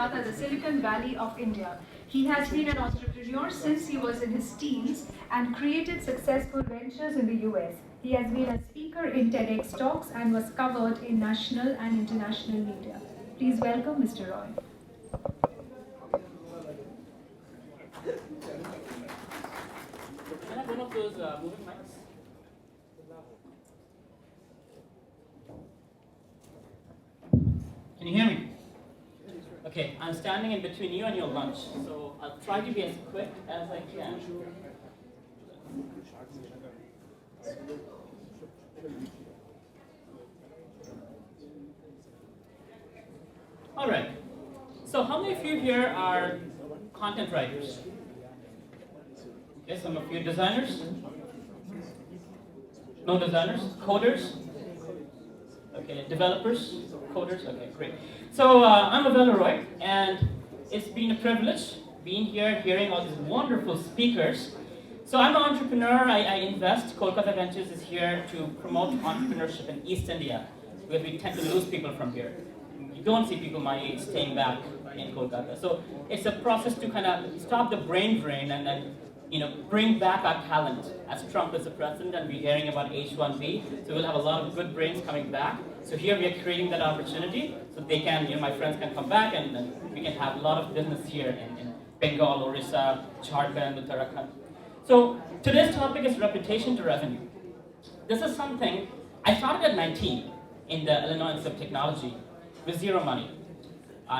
Kolkata, the Silicon Valley of India. He has been an entrepreneur since he was in his teens and created successful ventures in the US. He has been a speaker in TEDx talks and was covered in national and international media. Please welcome Mr. Roy. Can I have one of those moving mics? Can you hear me? Okay, I'm standing in between you and your lunch, so I'll try to be as quick as I can. All right, so how many of you here are content writers? Okay, some of you designers? No designers? Coders? Okay, developers? Coders? Okay, great. So I'm Avelo, and it's been a privilege being here, hearing all these wonderful speakers. So I'm an entrepreneur, I invest. Kolkata Ventures is here to promote entrepreneurship in East India, because we tend to lose people from here. You don't see people my age staying back in Kolkata. So it's a process to kind of stop the brain drain and then bring back our talent. As Trump is the president and we're hearing about H1B, so we'll have a lot of good brains coming back. So here we are creating that opportunity so they can, my friends can come back and then we can have a lot of business here in Bengal, Orissa, Jharkhand, Uttarakhand. So today's topic is reputation to revenue. This is something I started at 19 in the Illinois Institute of Technology with zero money.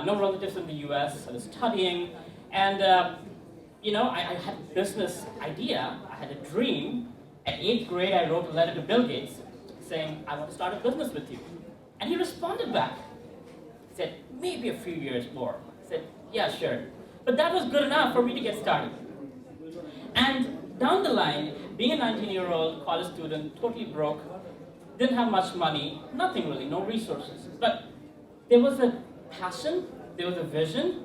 No relatives in the US, I was studying, and I had a business idea, I had a dream. At 8th grade, I wrote a letter to Bill Gates saying, I want to start a business with you. And he responded back. He said, maybe a few years more. I said, yeah, sure. But that was good enough for me to get started. And down the line, being a 19-year-old college student, totally broke, didn't have much money, nothing really, no resources. But there was a passion, there was a vision,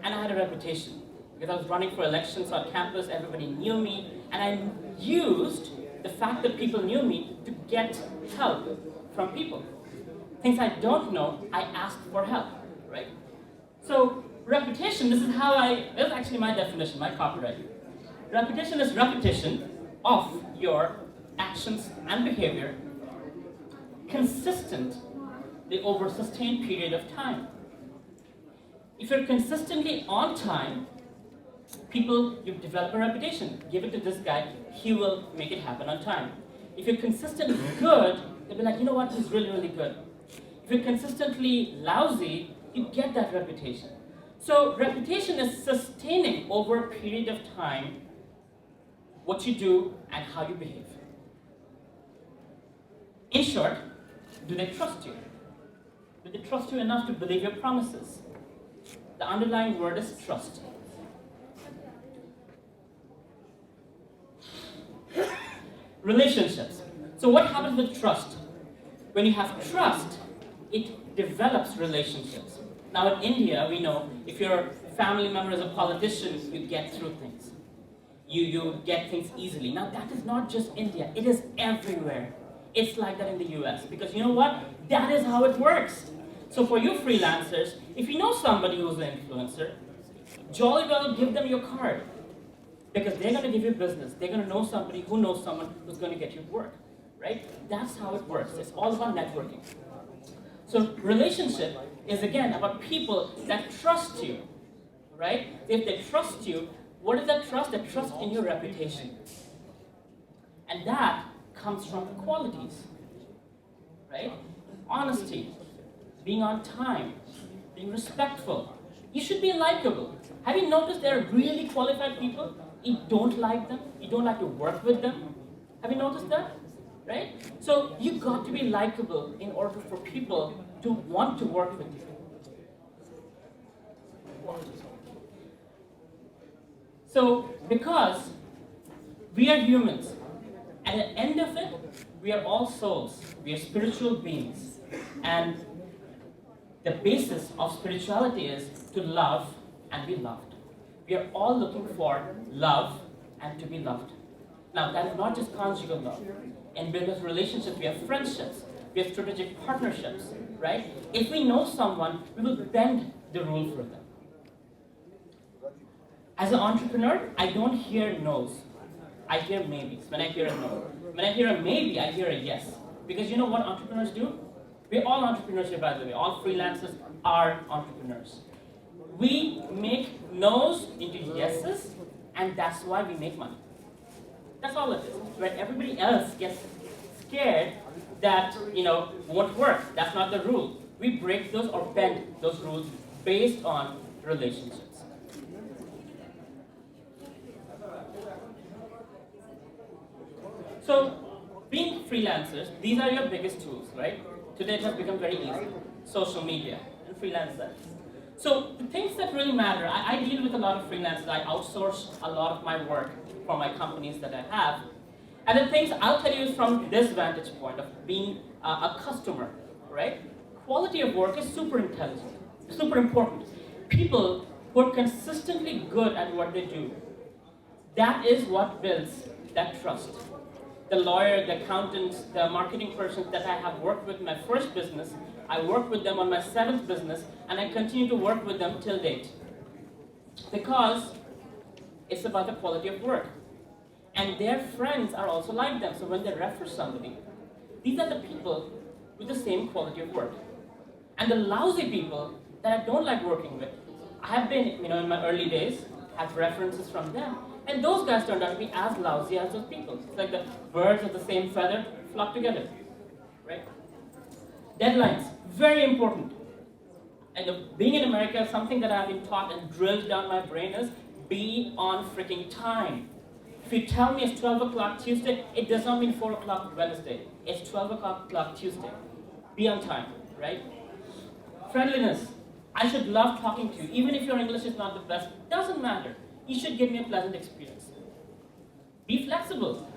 and I had a reputation. Because I was running for elections on campus, everybody knew me, and I used the fact that people knew me to get help from people. Things I don't know, I asked for help, right? So reputation, this is actually my definition, my copyright. Reputation is repetition of your actions and behavior consistently over a sustained period of time. If you're consistently on time, you develop a reputation. Give it to this guy, he will make it happen on time. If you're consistently good, they'll be like, you know what, he's really, really good. If you're consistently lousy, you get that reputation. So reputation is sustaining over a period of time what you do and how you behave. In short, do they trust you? Do they trust you enough to believe your promises? The underlying word is trust. Relationships. So what happens with trust? When you have trust, it develops relationships. Now in India, we know if your family member is a politician, you get through things. You get things easily. Now that is not just India, it is everywhere. It's like that in the US, because you know what? That is how it works. So for you freelancers, if you know somebody who's an influencer, jolly well give them your card. Because they're going to give you business. They're going to know somebody who knows someone who's going to get you work, right? That's how it works. It's all about networking. So relationship is, again, about people that trust you, right? If they trust you, what is that trust? That trust in your reputation. And that comes from qualities, right? Honesty, being on time, being respectful. You should be likable. Have you noticed there are really qualified people? You don't like them. You don't like to work with them. Have you noticed that? Right? So you got to be likable in order for people to want to work with you. So because we are humans, at the end of it, we are all souls. We are spiritual beings. And the basis of spirituality is to love and be loved. We are all looking for love and to be loved. Now, that is not just conjugal love. In business relationships, we have friendships, we have strategic partnerships, right? If we know someone, we will bend the rule for them. As an entrepreneur, I don't hear no's. I hear maybes when I hear a no. When I hear a maybe, I hear a yes. Because you know what entrepreneurs do? We're all entrepreneurs here, by the way. All freelancers are entrepreneurs. We make no's into yeses, and that's why we make money. That's all it is. Where everybody else gets scared that, won't work. That's not the rule. We break those or bend those rules based on relationships. So, being freelancers, these are your biggest tools, right? Today it has become very easy. Social media and freelancers. So, the things that really matter, I deal with a lot of freelancers. I outsource a lot of my work for my companies that I have. And the things I'll tell you is from this vantage point of being a customer, right? Quality of work is super intelligent, super important. People who are consistently good at what they do, that is what builds that trust. The lawyer, the accountant, the marketing person that I have worked with in my first business, I worked with them on my 7th business, and I continue to work with them till date. Because it's about the quality of work. And their friends are also like them, so when they refer somebody, these are the people with the same quality of work. And the lousy people that I don't like working with, I have been, in my early days, had references from them, and those guys turned out to be as lousy as those people. It's like the birds of the same feather flock together, right? Deadlines, very important. And being in America, something that I've been taught and drilled down my brain is be on freaking time. If you tell me it's 12 o'clock Tuesday, it does not mean 4 o'clock Wednesday. It's 12 o'clock Tuesday. Be on time, right? Friendliness. I should love talking to you. Even if your English is not the best, doesn't matter. You should give me a pleasant experience. Be flexible.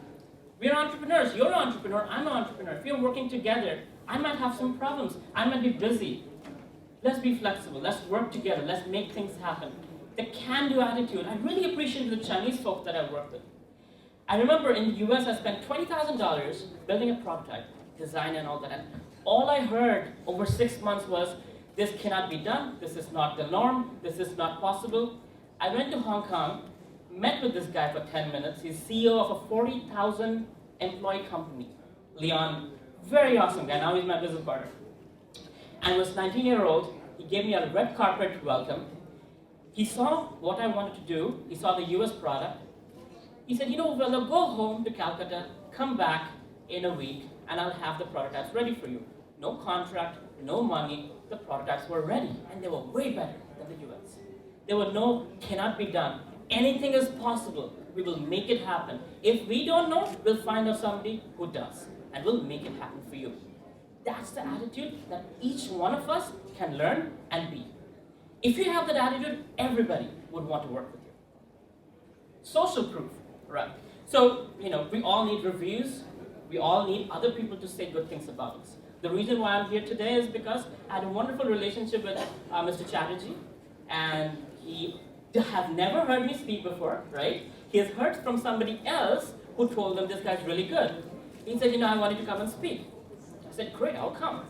We're entrepreneurs. You're an entrepreneur. I'm an entrepreneur. If we're working together, I might have some problems. I might be busy. Let's be flexible. Let's work together. Let's make things happen. The can-do attitude. I really appreciate the Chinese folks that I work with. I remember in the US, I spent $20,000 building a prototype, design and all that. And all I heard over 6 months was, this cannot be done. This is not the norm. This is not possible. I went to Hong Kong, met with this guy for 10 minutes. He's CEO of a 40,000 employee company. Leon, very awesome guy. Now he's my business partner. And was 19-year-old. He gave me a red carpet welcome. He saw what I wanted to do. He saw the US product. He said, Avelo, go home to Calcutta, come back in a week, and I'll have the prototypes ready for you. No contract, no money. The prototypes were ready, and they were way better than the US. There were no cannot be done. Anything is possible. We will make it happen. If we don't know, we'll find out somebody who does, and we'll make it happen for you. That's the attitude that each one of us can learn and be. If you have that attitude, everybody would want to work with you. Social proof, right? So, we all need reviews. We all need other people to say good things about us. The reason why I'm here today is because I had a wonderful relationship with Mr. Chatterjee, and he has never heard me speak before, right? He has heard from somebody else who told him this guy's really good. He said, I wanted to come and speak. I said, great, I'll come.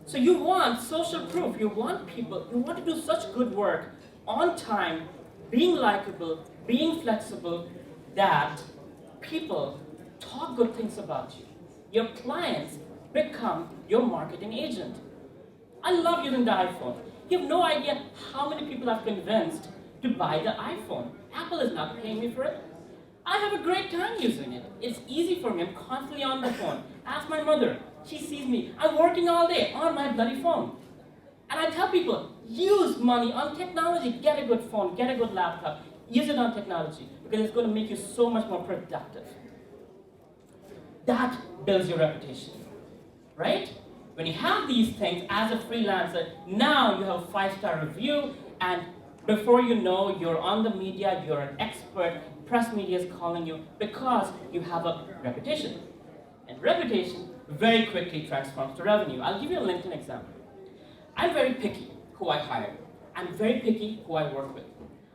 So you want social proof. You want people, you want to do such good work on time, being likable, being flexible, that people talk good things about you. Your clients become your marketing agent. I love using the iPhone. You have no idea how many people I've convinced to buy the iPhone. Apple is not paying me for it. I have a great time using it. It's easy for me. I'm constantly on the phone. Ask my mother. She sees me. I'm working all day on my bloody phone. And I tell people, use money on technology. Get a good phone. Get a good laptop. Use it on technology, because it's going to make you so much more productive. That builds your reputation, right? When you have these things as a freelancer, now you have a 5-star review, and before you know, you're on the media, you're an expert, press media is calling you because you have a reputation. And reputation very quickly transforms to revenue. I'll give you a LinkedIn example. I'm very picky who I hire. I'm very picky who I work with.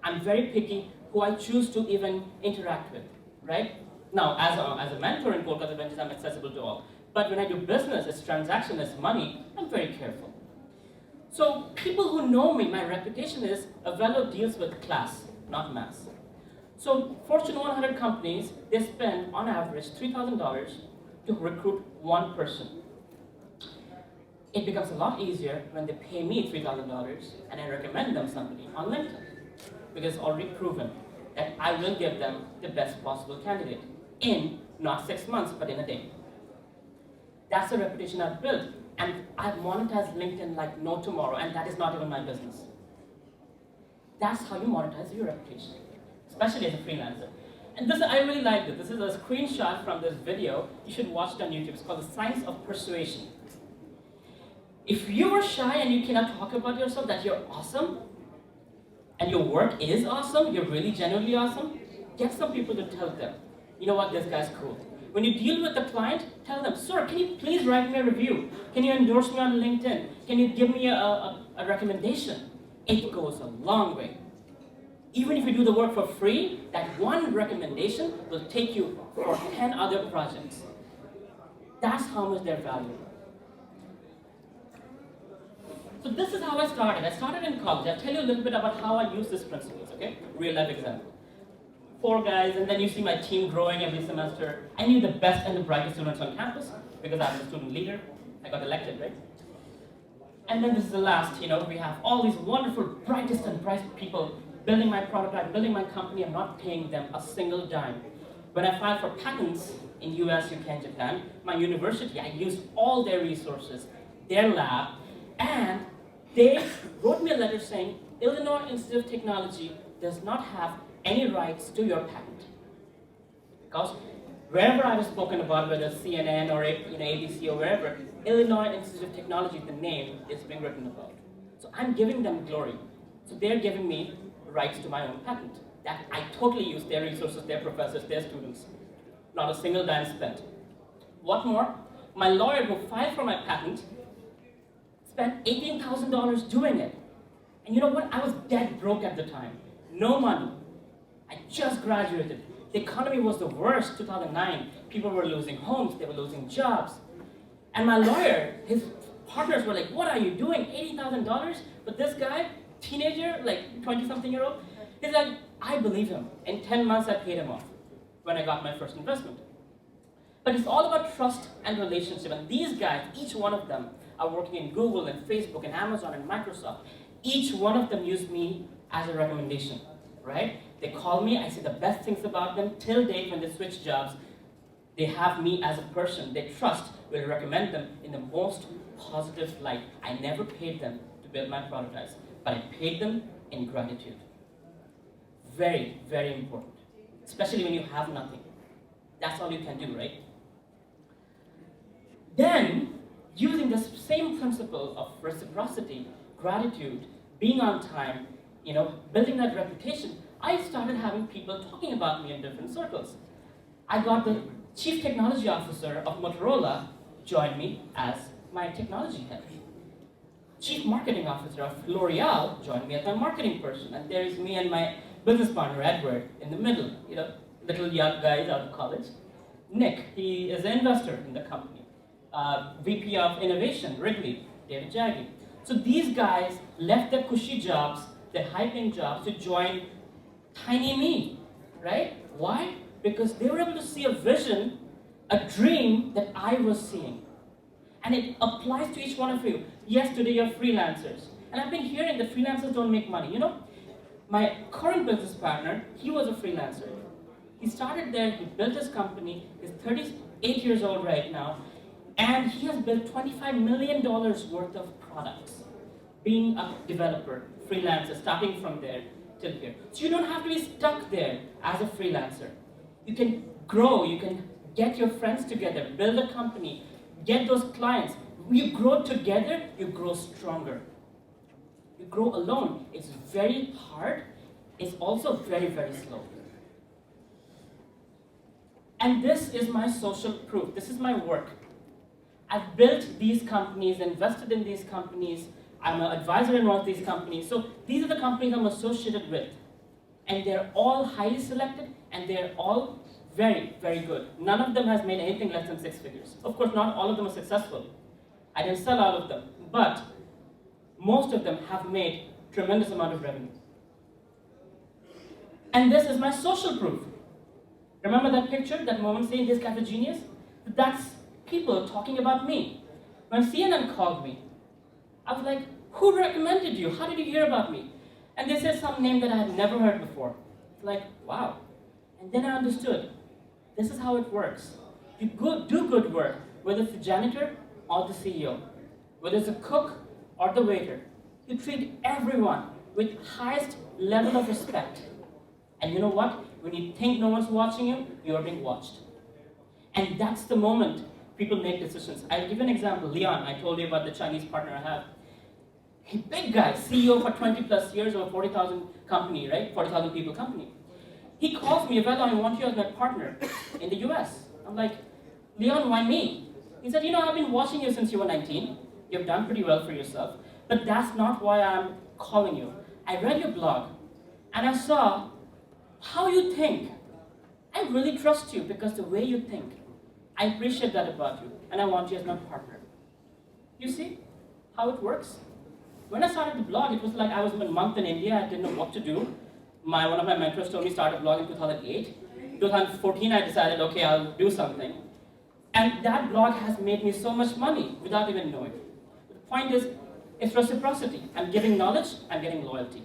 I'm very picky who I choose to even interact with, right? Now, as a mentor in Kolkata Ventures, I'm accessible to all. But when I do business, it's transaction, it's money, I'm very careful. So people who know me, my reputation is Avelo deals with class. not mass. So Fortune 100 companies, they spend on average $3,000 to recruit one person. It becomes a lot easier when they pay me $3,000 and I recommend them somebody on LinkedIn, because it's already proven that I will give them the best possible candidate in not 6 months, but in a day. That's the reputation I've built, and I've monetized LinkedIn like no tomorrow, and that is not even my business. That's how you monetize your reputation, especially as a freelancer. And this, I really liked it. This is a screenshot from this video. You should watch it on YouTube. It's called The Science of Persuasion. If you are shy and you cannot talk about yourself, that you're awesome, and your work is awesome, you're really genuinely awesome, get some people to tell them, you know what, this guy's cool. When you deal with the client, tell them, sir, can you please write me a review? Can you endorse me on LinkedIn? Can you give me a recommendation? It goes a long way. Even if you do the work for free, that one recommendation will take you for 10 other projects. That's how much they're valuable. So this is how I started. I started in college. I'll tell you a little bit about how I use these principles, okay? Real life example. 4 guys, and then you see my team growing every semester. I knew the best and the brightest students on campus because I'm the student leader. I got elected, right? And then this is the last, we have all these wonderful, brightest and brightest people building my prototype, building my company. I'm not paying them a single dime. When I filed for patents in US, UK, and Japan, my university, I used all their resources, their lab, and they wrote me a letter saying, Illinois Institute of Technology does not have any rights to your patent. Because wherever I was spoken about, whether CNN or ABC or wherever, Illinois Institute of Technology, the name, is being written about. So I'm giving them glory. So they're giving me rights to my own patent. That I totally use their resources, their professors, their students. Not a single dime spent. What more? My lawyer who filed for my patent spent $18,000 doing it. And you know what? I was dead broke at the time. No money. I just graduated. The economy was the worst, 2009. People were losing homes, they were losing jobs. And my lawyer, his partners were like, what are you doing, $80,000? But this guy, teenager, like 20-something-year-old, he's like, I believe him. In 10 months, I paid him off when I got my first investment. But it's all about trust and relationship. And these guys, each one of them, are working in Google and Facebook and Amazon and Microsoft. Each one of them used me as a recommendation, right? They call me, I say the best things about them. Till date, when they switch jobs, they have me as a person they trust will recommend them in the most positive light. I never paid them to build my prototypes, but I paid them in gratitude. Very, very important, especially when you have nothing. That's all you can do, right? Then, using the same principle of reciprocity, gratitude, being on time, building that reputation, I started having people talking about me in different circles. I got the Chief Technology Officer of Motorola join me as my technology head. Chief Marketing Officer of L'Oreal joined me as my marketing person. And there is me and my business partner, Edward, in the middle, little young guys out of college. Nick, he is an investor in the company. VP of Innovation, Wrigley, David Jaggi. So these guys left their cushy jobs, their high-paying jobs, to join tiny me, right? Why? Because they were able to see a vision, a dream that I was seeing. And it applies to each one of you. Yes, today you're freelancers. And I've been hearing that freelancers don't make money. My current business partner, he was a freelancer. He started there, he built his company, he's 38 years old right now, and he has built $25 million worth of products. Being a developer, freelancer, starting from there till here. So you don't have to be stuck there as a freelancer. You can grow, you can get your friends together, build a company, get those clients. You grow together, you grow stronger. You grow alone. It's very hard. It's also very, very slow. And this is my social proof. This is my work. I've built these companies, invested in these companies. I'm an advisor in one of these companies. So these are the companies I'm associated with. And they're all highly selected, and they're all very, very good. None of them has made anything less than 6 figures. Of course, not all of them are successful. I didn't sell all of them. But most of them have made tremendous amount of revenue. And this is my social proof. Remember that picture, that moment saying this guy's a genius? That's people talking about me. When CNN called me, I was like, who recommended you? How did you hear about me? And they said some name that I had never heard before. Like, wow. And then I understood, this is how it works. You do good work, whether it's the janitor or the CEO, whether it's a cook or the waiter. You treat everyone with highest level of respect. And you know what? When you think no one's watching you, you are being watched. And that's the moment people make decisions. I'll give you an example. Leon, I told you about the Chinese partner I have. A big guy, CEO for 20 plus years of a 40,000 company, right? 40,000 people company. He calls me, Avelo, I want you as my partner in the US. I'm like, Leon, why me? He said, I've been watching you since you were 19. You've done pretty well for yourself. But that's not why I'm calling you. I read your blog, and I saw how you think. I really trust you because the way you think. I appreciate that about you, and I want you as my partner. You see how it works? When I started the blog, it was like I was a month in India, I didn't know what to do. One of my mentors told me to start a blog in 2008. 2014, I decided, okay, I'll do something. And that blog has made me so much money without even knowing. The point is, it's reciprocity. I'm giving knowledge, I'm getting loyalty.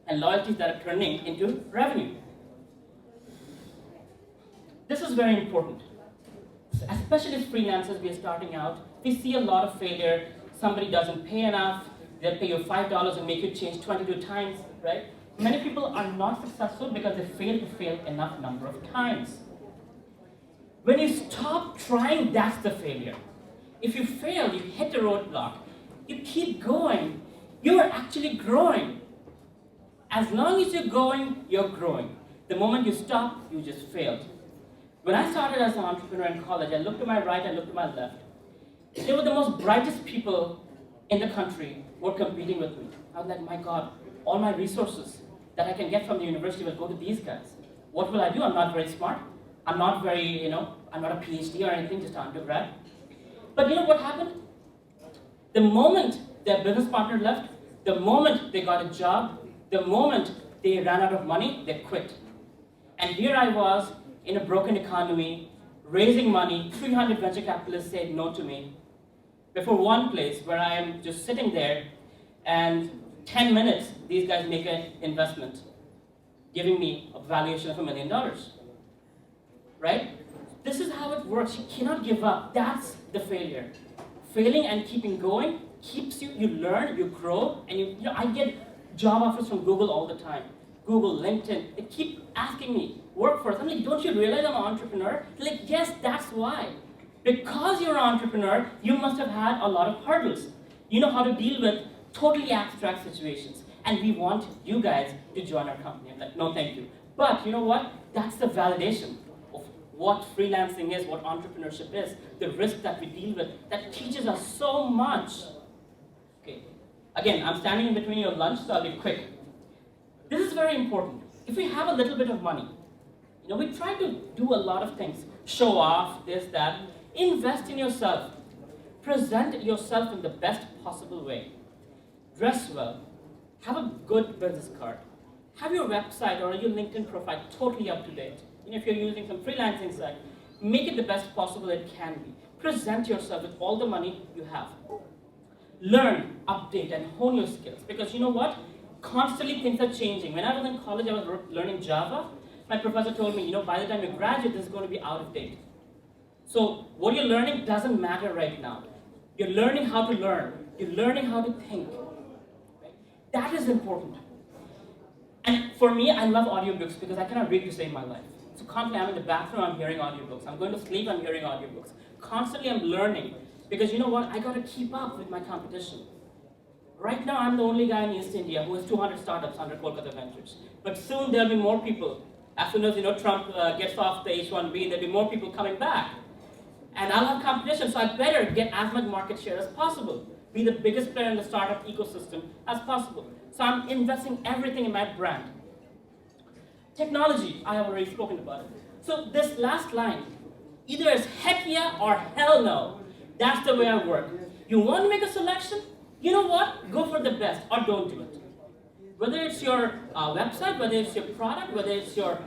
And loyalties that are turning into revenue. This is very important. Especially as freelancers, we are starting out. We see a lot of failure. Somebody doesn't pay enough. They'll pay you $5 and make you change 22 times, right? Many people are not successful because they fail enough number of times. When you stop trying, that's the failure. If you fail, you hit a roadblock. You keep going. You are actually growing. As long as you're going, you're growing. The moment you stop, you just failed. When I started as an entrepreneur in college, I looked to my right, I looked to my left. They were the most brightest people in the country who were competing with me. I was like, my God, all my resources that I can get from the university will go to these guys. What will I do? I'm not very smart. I'm not very, I'm not a PhD or anything, just an undergrad. But you know what happened? The moment their business partner left, the moment they got a job, the moment they ran out of money, they quit. And here I was in a broken economy, raising money, 300 venture capitalists said no to me. Before one place where I am just sitting there and 10 minutes, these guys make an investment, giving me a valuation of $1 million. Right? This is how it works. You cannot give up. That's the failure. Failing and keeping going keeps you, you learn, you grow, and I get job offers from Google all the time. Google, LinkedIn, they keep asking me, work for us. I'm like, don't you realize I'm an entrepreneur? They're like, yes, that's why. Because you're an entrepreneur, you must have had a lot of hurdles. You know how to deal with totally abstract situations. And we want you guys to join our company. I'm like, no, thank you. But you know what? That's the validation of what freelancing is, what entrepreneurship is, the risk that we deal with, that teaches us so much. Okay. Again, I'm standing in between your lunch, so I'll be quick. This is very important. If we have a little bit of money, we try to do a lot of things. Show off, this, that. Invest in yourself. Present yourself in the best possible way. Dress well. Have a good business card. Have your website or your LinkedIn profile totally up to date. If you're using some freelancing site, make it the best possible it can be. Present yourself with all the money you have. Learn, update, and hone your skills. Because you know what? Constantly things are changing. When I was in college, I was learning Java. My professor told me, by the time you graduate, this is going to be out of date. So what you're learning doesn't matter right now. You're learning how to learn. You're learning how to think. Right? That is important. And for me, I love audiobooks because I cannot read to save my life. So constantly I'm in the bathroom, I'm hearing audiobooks. I'm going to sleep, I'm hearing audiobooks. Constantly I'm learning. Because you know what? I got to keep up with my competition. Right now, I'm the only guy in East India who has 200 startups under Kolkata Ventures. But soon there'll be more people. As soon as Trump gets off the H-1B, there'll be more people coming back. And I'll have competition, so I better get as much market share as possible. Be the biggest player in the startup ecosystem as possible. So I'm investing everything in my brand. Technology, I have already spoken about it. So this last line, either is heck yeah or hell no. That's the way I work. You want to make a selection? You know what? Go for the best or don't do it. Whether it's your website, whether it's your product, whether it's your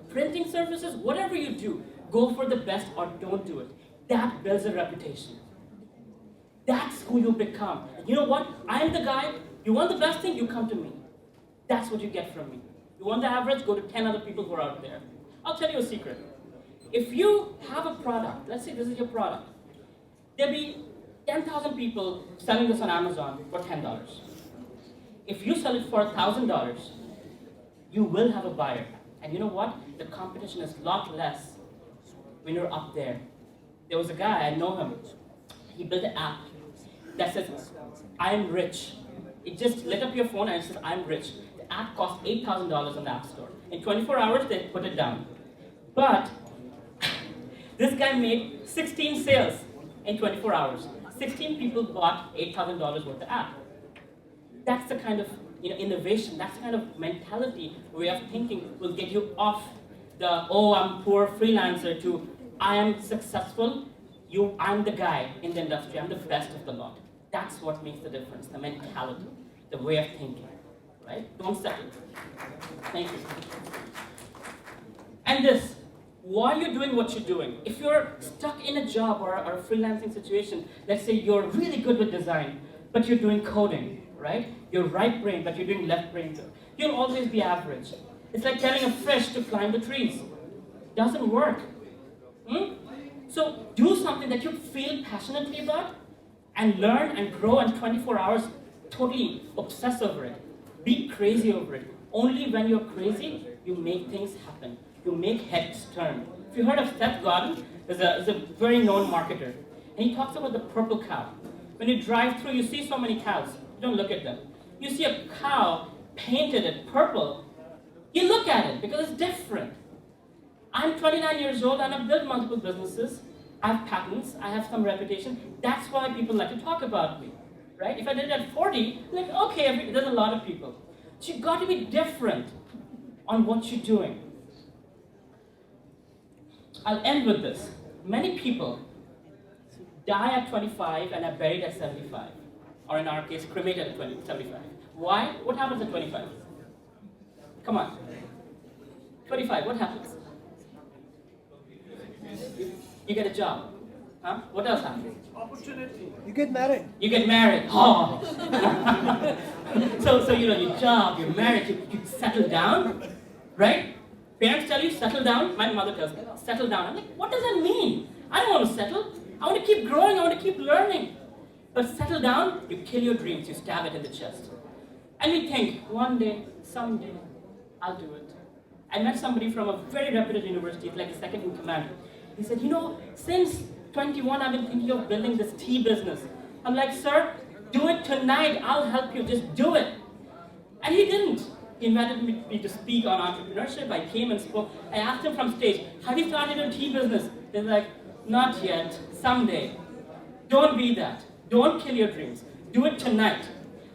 printing services, whatever you do, go for the best or don't do it. That builds a reputation. That's who you become. And you know what? I am the guy. You want the best thing, you come to me. That's what you get from me. You want the average, go to 10 other people who are out there. I'll tell you a secret. If you have a product, let's say this is your product, there'll be 10,000 people selling this on Amazon for $10. If you sell it for $1,000, you will have a buyer. And you know what? The competition is a lot less when you're up there. There was a guy, I know him. He built an app that says, I'm rich. It just lit up your phone and it says, I'm rich. The app cost $8,000 on the App Store. In 24 hours, they put it down. But this guy made 16 sales in 24 hours. 16 people bought $8,000 worth of app. That's the kind of innovation, that's the kind of mentality, way of thinking will get you off the, oh, I'm poor freelancer to, I am successful, I'm the guy in the industry, I'm the best of the lot. That's what makes the difference, the mentality, the way of thinking, right? Don't settle. Thank you. And this, why are you doing what you're doing? If you're stuck in a job or a freelancing situation, let's say you're really good with design, but you're doing coding, right? You're right brain, but you're doing left brain. You'll always be average. It's like telling a fish to climb the trees. Doesn't work. So do something that you feel passionately about and learn and grow in 24 hours, totally obsess over it. Be crazy over it. Only when you're crazy, you make things happen. You make heads turn. If you heard of Seth Godin, he's a very known marketer. And he talks about the purple cow. When you drive through, you see so many cows. You don't look at them. You see a cow painted in purple, you look at it because it's different. I'm 29 years old and I've built multiple businesses. I have patents, I have some reputation. That's why people like to talk about me, right? If I did it at 40, like, okay, there's a lot of people. So you've got to be different on what you're doing. I'll end with this. Many people die at 25 and are buried at 75. Or in our case, cremated at 75. Why? What happens at 25? Come on. 25, what happens? You get a job. Huh? What else happens? Opportunity. You get married. You get married. Oh. so your job, you're married, you settle down, right? Parents tell you, settle down. My mother tells me, settle down. I'm like, what does that mean? I don't want to settle. I want to keep growing, I want to keep learning. But settle down, you kill your dreams, you stab it in the chest. And we think, one day, someday, I'll do it. I met somebody from a very reputed university, it's like the second in command. He said, since 21, I've been thinking of building this tea business. I'm like, sir, do it tonight, I'll help you, just do it. And he didn't. He invited me to speak on entrepreneurship. I came and spoke. I asked him from stage, have you started a tea business? He's like, not yet, someday. Don't be that. Don't kill your dreams. Do it tonight.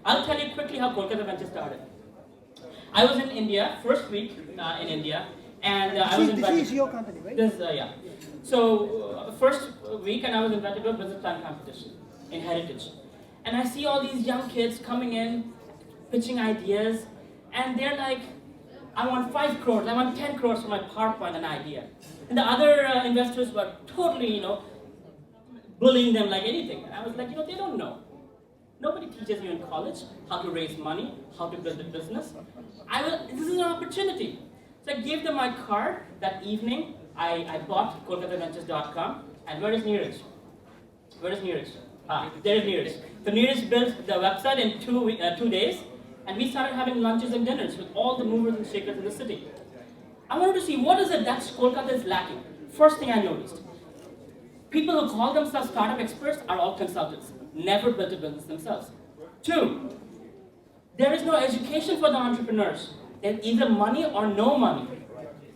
I'll tell you quickly how Kolkata Venture started. I was in India, first week in India, and I was invited. This is your company, right? Yeah. So, first week, and I was invited to a business plan competition in Heritage. And I see all these young kids coming in, pitching ideas, and they're like, I want 5 crores, I want 10 crores for my PowerPoint and idea. And the other investors were totally, bullying them like anything. And I was like, they don't know. Nobody teaches you in college how to raise money, how to build a business. This is an opportunity. So I gave them my card that evening. I bought KolkataVentures.com. And where is Neeraj? Where is Neeraj? There is Neeraj. So Neeraj built the website in 2 days. And we started having lunches and dinners with all the movers and shakers in the city. I wanted to see what is it that Kolkata is lacking. First thing I noticed. People who call themselves startup experts are all consultants. Never built a business themselves. 2, there is no education for the entrepreneurs. There's either money or no money.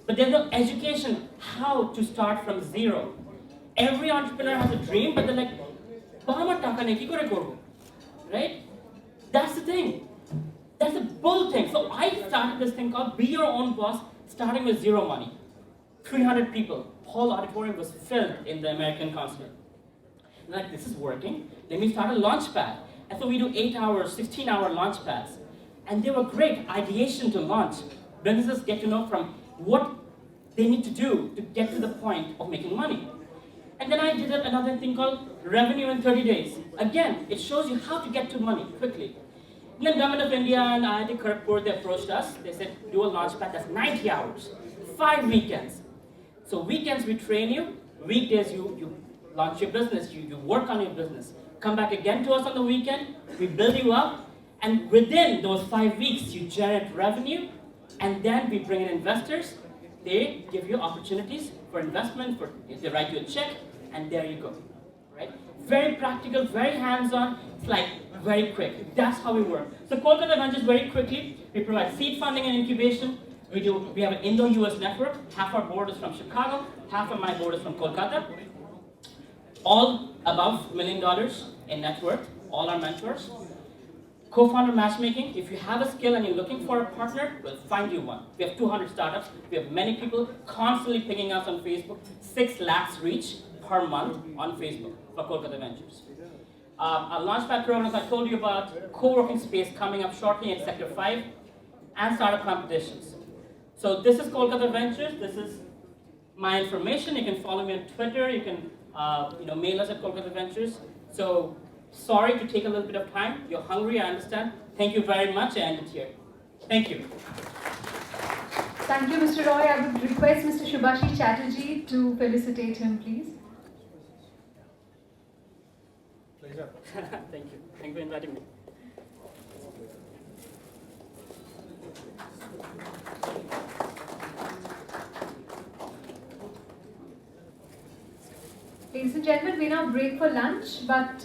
But there's no education how to start from zero. Every entrepreneur has a dream, but they're like, right? That's the thing. That's a bull thing. So I started this thing called Be Your Own Boss, starting with zero money. 300 people. Whole auditorium was filled in the American consulate. I'm like, this is working. Let me start a launch pad. And so we do 8 hours, 16-hour launch pads. And they were great ideation to launch. Businesses get to know from what they need to do to get to the point of making money. And then I did another thing called Revenue in 30 Days. Again, it shows you how to get to money quickly. And then Government of India and IIT Kharagpur, they approached us. They said, do a launchpad that's 90 hours, 5 weekends. So weekends we train you, weekdays you launch your business, you work on your business. Come back again to us on the weekend, we build you up, and within those 5 weeks you generate revenue, and then we bring in investors. They give you opportunities for investment, they write you a check, and there you go, right? Very practical, very hands-on, it's like very quick. That's how we work. So Kolkata Ventures, very quickly, we provide seed funding and incubation. We have an Indo-US network. Half our board is from Chicago, half of my board is from Kolkata. All above $1 million in net worth, all our mentors. Co-founder matchmaking, if you have a skill and you're looking for a partner, we'll find you one. We have 200 startups. We have many people constantly pinging us on Facebook. 6 lakhs reach per month on Facebook for Kolkata Ventures. Our Launchpad programs I told you about, co-working space coming up shortly in Sector 5, and startup competitions. So this is Kolkata Ventures. This is my information. You can follow me on Twitter. You can mail us at Kolkata Ventures. So sorry to take a little bit of time. You're hungry, I understand. Thank you very much. I end it here. Thank you. Thank you, Mr. Roy. I would request Mr. Shubhashi Chatterjee to felicitate him, please. Pleasure. Thank you. Thank you for inviting me. Ladies and gentlemen, we now break for lunch, but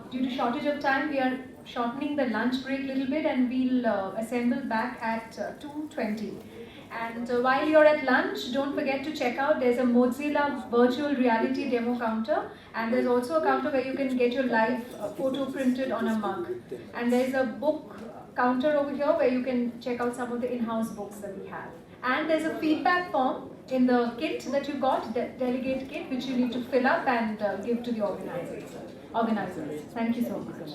due to shortage of time, we are shortening the lunch break a little bit, and we'll assemble back at 2:20. And while you're at lunch, don't forget to check out, there's a Mozilla virtual reality demo counter, and there's also a counter where you can get your live photo printed on a mug. And there's a book counter over here where you can check out some of the in-house books that we have. And there's a feedback form in the kit that you got, the delegate kit, which you need to fill up and give to the organizers. Thank you so much.